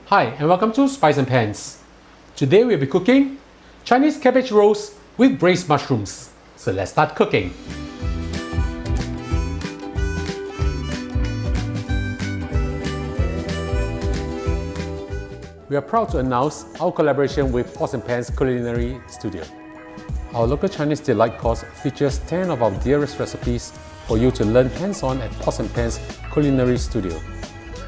Hi and welcome to Spice and Pans. Today we'll be cooking Chinese cabbage rolls with braised mushrooms. So let's start cooking. We are proud to announce our collaboration with Pots and Pans Culinary Studio. Our local Chinese delight course features 10 of our dearest recipes for you to learn hands-on at Pots and Pans Culinary Studio.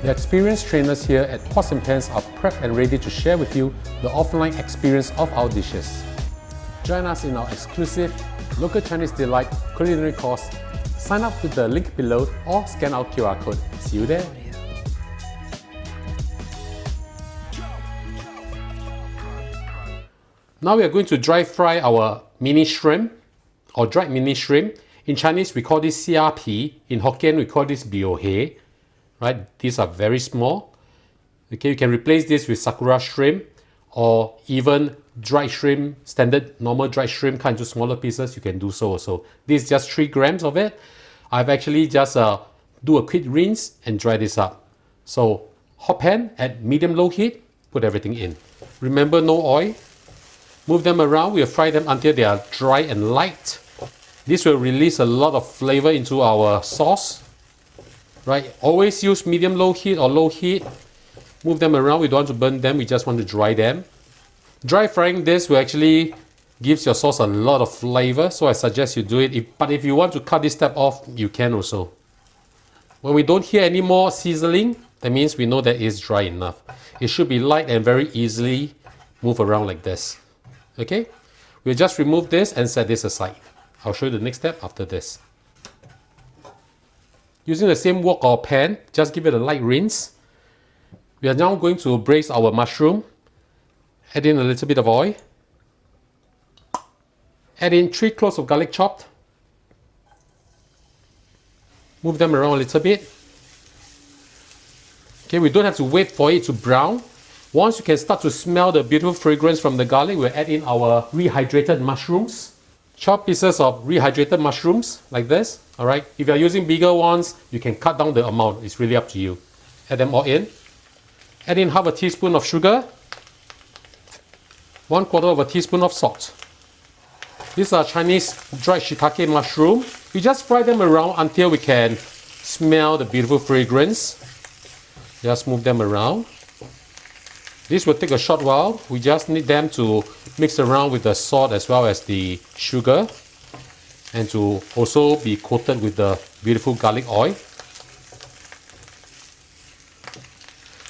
The experienced trainers here at Pots and Pans are prepped and ready to share with you the offline experience of our dishes. Join us in our exclusive local Chinese delight culinary course. Sign up with the link below or scan our QR code. See you there. Now we are going to dry fry our mini shrimp or dried mini shrimp. In Chinese we call this CRP, in Hokkien we call this biohe. Right? These are very small. Okay, you can replace this with sakura shrimp or even dried shrimp, standard normal dried shrimp cut into smaller pieces. You can do so also. This is just 3 grams of it. I've actually just do a quick rinse and dry this up. So hot pan at medium-low heat, put everything in. Remember, no oil. Move them around. We'll fry them until they are dry and light. This will release a lot of flavor into our sauce. Right, always use medium-low heat or low heat. Move them around. We don't want to burn them, we just want to dry them. Dry frying this will actually gives your sauce a lot of flavor, so I suggest you do it. But if you want to cut this step off, you can also. When we don't hear any more sizzling, that means we know that it's dry enough. It should be light and very easily move around like this. Okay, we'll just remove this and set this aside. I'll show you the next step after this. Using the same wok or pan, just give it a light rinse. We are now going to braise our mushroom. Add in a little bit of oil. Add in 3 cloves of garlic chopped. Move them around a little bit. Okay, we don't have to wait for it to brown. Once you can start to smell the beautiful fragrance from the garlic, we'll add in our rehydrated mushrooms. Chop pieces of rehydrated mushrooms like this. Alright, if you are using bigger ones, you can cut down the amount. It's really up to you. Add them all in. Add in half a teaspoon of sugar. 1/4 of a teaspoon of salt. These are Chinese dried shiitake mushroom. We just fry them around until we can smell the beautiful fragrance. Just move them around. This will take a short while. We just need them to mix around with the salt as well as the sugar, and to also be coated with the beautiful garlic oil.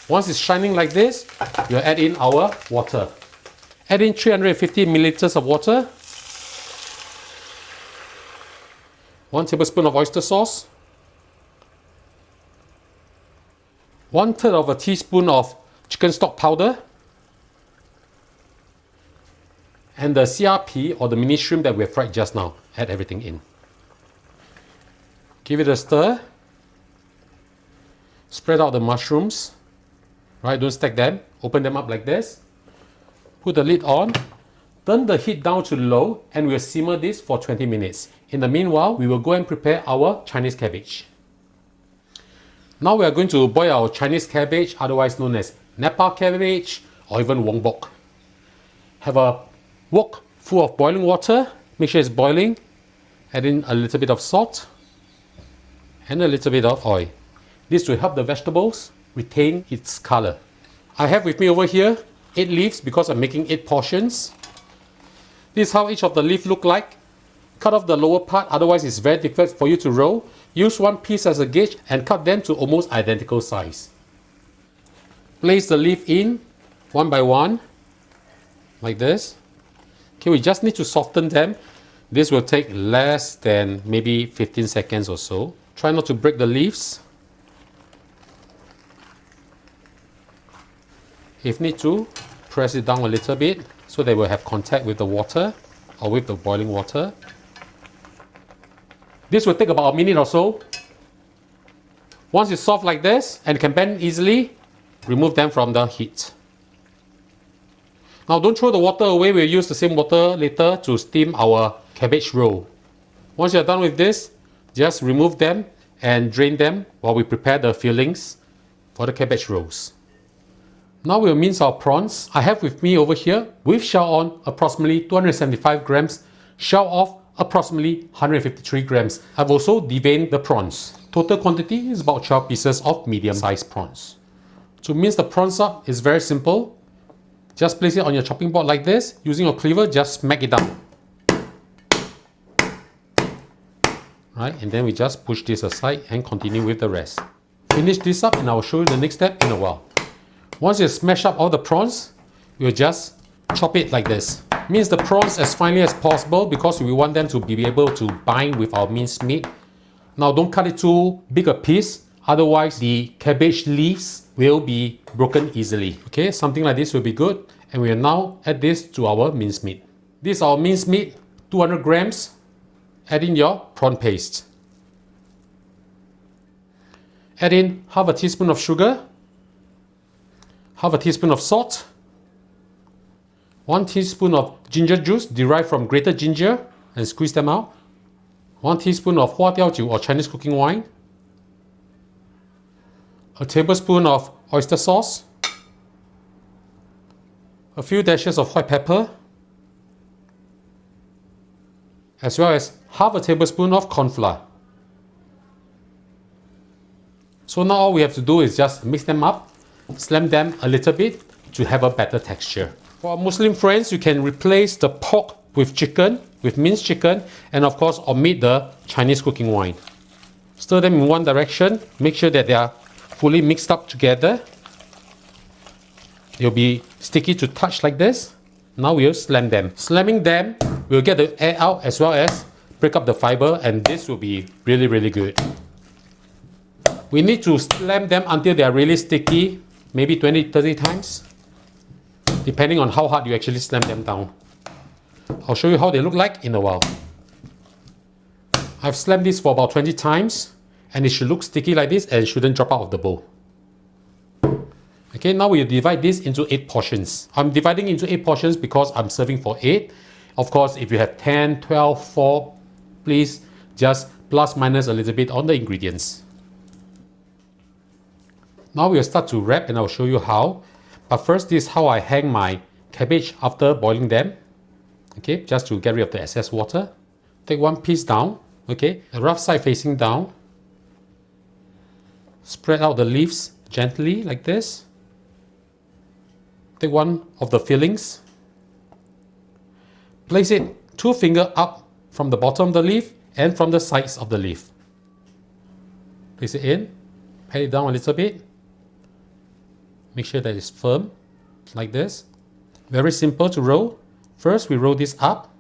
Once it's shining like this, we'll add in our water. Add in 350 milliliters of water. 1 tablespoon of oyster sauce. 1/3 of a teaspoon of chicken stock powder. And the CRP or the mini shrimp that we have fried just now. Add everything in. Give it a stir. Spread out the mushrooms. Right, don't stack them. Open them up like this. Put the lid on. Turn the heat down to low and we'll simmer this for 20 minutes. In the meanwhile, we will go and prepare our Chinese cabbage. Now we are going to boil our Chinese cabbage, otherwise known as Nepal cabbage or even wongbok. Have a wok full of boiling water. Make sure it's boiling. Add in a little bit of salt and a little bit of oil. This will help the vegetables retain its color. I have with me over here 8 leaves because I'm making 8 portions. This is how each of the leaf look like. Cut off the lower part, otherwise it's very difficult for you to roll. Use 1 piece as a gauge and cut them to almost identical size. Place the leaf in one by one, like this. Okay, we just need to soften them. This will take less than maybe 15 seconds or so. Try not to break the leaves. If need to, press it down a little bit so they will have contact with the water or with the boiling water. This will take about a minute or so. Once it's soft like this and can bend easily, remove them from the heat. Now don't throw the water away, we'll use the same water later to steam our cabbage roll. Once you're done with this, just remove them and drain them while we prepare the fillings for the cabbage rolls. Now we'll mince our prawns. I have with me over here, with shell on, approximately 275 grams, shell off, approximately 153 grams. I've also deveined the prawns. Total quantity is about 12 pieces of medium-sized prawns. To mince the prawns up is very simple. Just place it on your chopping board like this. Using your cleaver, just smack it down. Right, and then we just push this aside and continue with the rest. Finish this up and I will show you the next step in a while. Once you smash up all the prawns, we'll just chop it like this. Mince the prawns as finely as possible because we want them to be able to bind with our minced meat. Now don't cut it too big a piece, otherwise the cabbage leaves will be broken easily. Okay, something like this will be good. And we will now add this to our minced meat. This is our minced meat, 200 grams. Add in your prawn paste. Add in half a teaspoon of sugar, half a teaspoon of salt, 1 teaspoon of ginger juice derived from grated ginger and squeeze them out, 1 teaspoon of Hua Diao Jiu or Chinese cooking wine, a tablespoon of oyster sauce, a few dashes of white pepper, as well as half a tablespoon of corn flour. So now all we have to do is just mix them up, slam them a little bit to have a better texture. For our Muslim friends, you can replace the pork with chicken, with minced chicken, and of course omit the Chinese cooking wine. Stir them in one direction, make sure that they are fully mixed up together. They'll be sticky to touch like this. Now we'll slam them. Slamming them, we'll get the air out as well as break up the fiber, and this will be really, really good. We need to slam them until they are really sticky, maybe 20-30 times, depending on how hard you actually slam them down. I'll show you how they look like in a while. I've slammed this for about 20 times, and it should look sticky like this and shouldn't drop out of the bowl. Okay, now we'll divide this into 8 portions. I'm dividing into 8 portions because I'm serving for 8. Of course, if you have 10, 12, 4, please just plus minus a little bit on the ingredients. Now we'll start to wrap and I'll show you how. But first, this is how I hang my cabbage after boiling them. Okay, just to get rid of the excess water. Take one piece down, okay, the rough side facing down. Spread out the leaves gently like this. Take one of the fillings. Place it 2 fingers up from the bottom of the leaf and from the sides of the leaf. Place it in, pat it down a little bit. Make sure that it's firm, like this. Very simple to roll. First, we roll this up.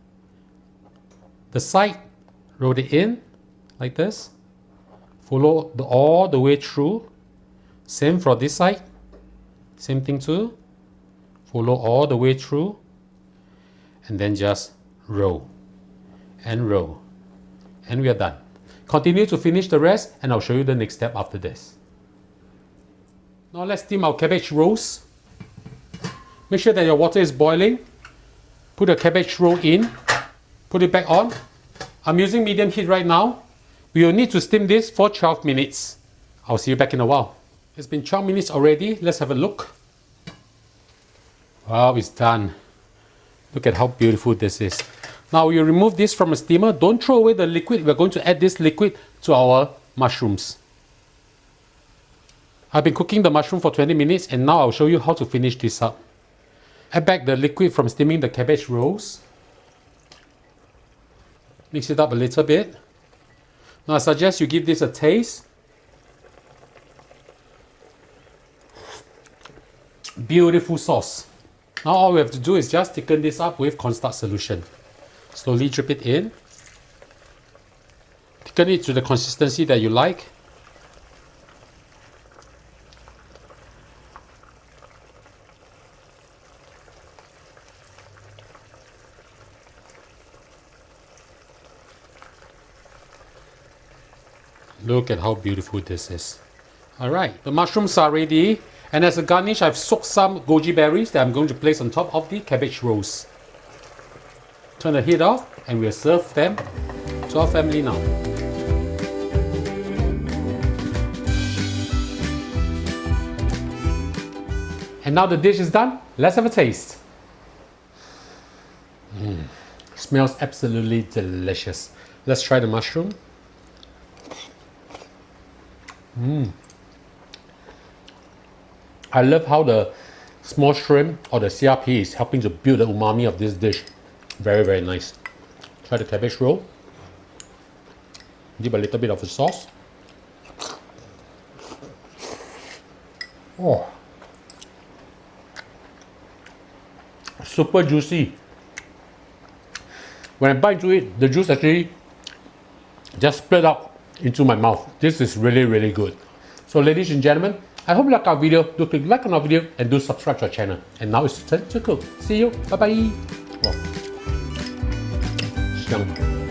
The side, roll it in, like this. Follow all the way through. Same for this side. Same thing too. Follow all the way through. And then just roll. And roll. And we are done. Continue to finish the rest and I'll show you the next step after this. Now let's steam our cabbage rolls. Make sure that your water is boiling. Put the cabbage roll in. Put it back on. I'm using medium heat right now. We will need to steam this for 12 minutes. I'll see you back in a while. It's been 12 minutes already. Let's have a look. Wow, it's done. Look at how beautiful this is. Now you remove this from a steamer. Don't throw away the liquid. We're going to add this liquid to our mushrooms. I've been cooking the mushroom for 20 minutes and now I'll show you how to finish this up. Add back the liquid from steaming the cabbage rolls. Mix it up a little bit. Now I suggest you give this a taste. Beautiful sauce. Now all we have to do is just thicken this up with cornstarch solution. Slowly drip it in. Thicken it to the consistency that you like. Look at how beautiful this is. Alright, the mushrooms are ready. And as a garnish, I've soaked some goji berries that I'm going to place on top of the cabbage rolls. Turn the heat off and we'll serve them to our family now. And now the dish is done. Let's have a taste. Smells absolutely delicious. Let's try the mushroom. I love how the small shrimp or the CRP is helping to build the umami of this dish. Very, very nice. Try the cabbage roll. Dip a little bit of the sauce. Oh, super juicy. When I bite into it, the juice actually just split out into my mouth. This is really, really good. So ladies and gentlemen, I hope you like our video. Do click like on our video and do subscribe to our channel. And now it's time to cook. See you. Bye bye. Wow. Yum.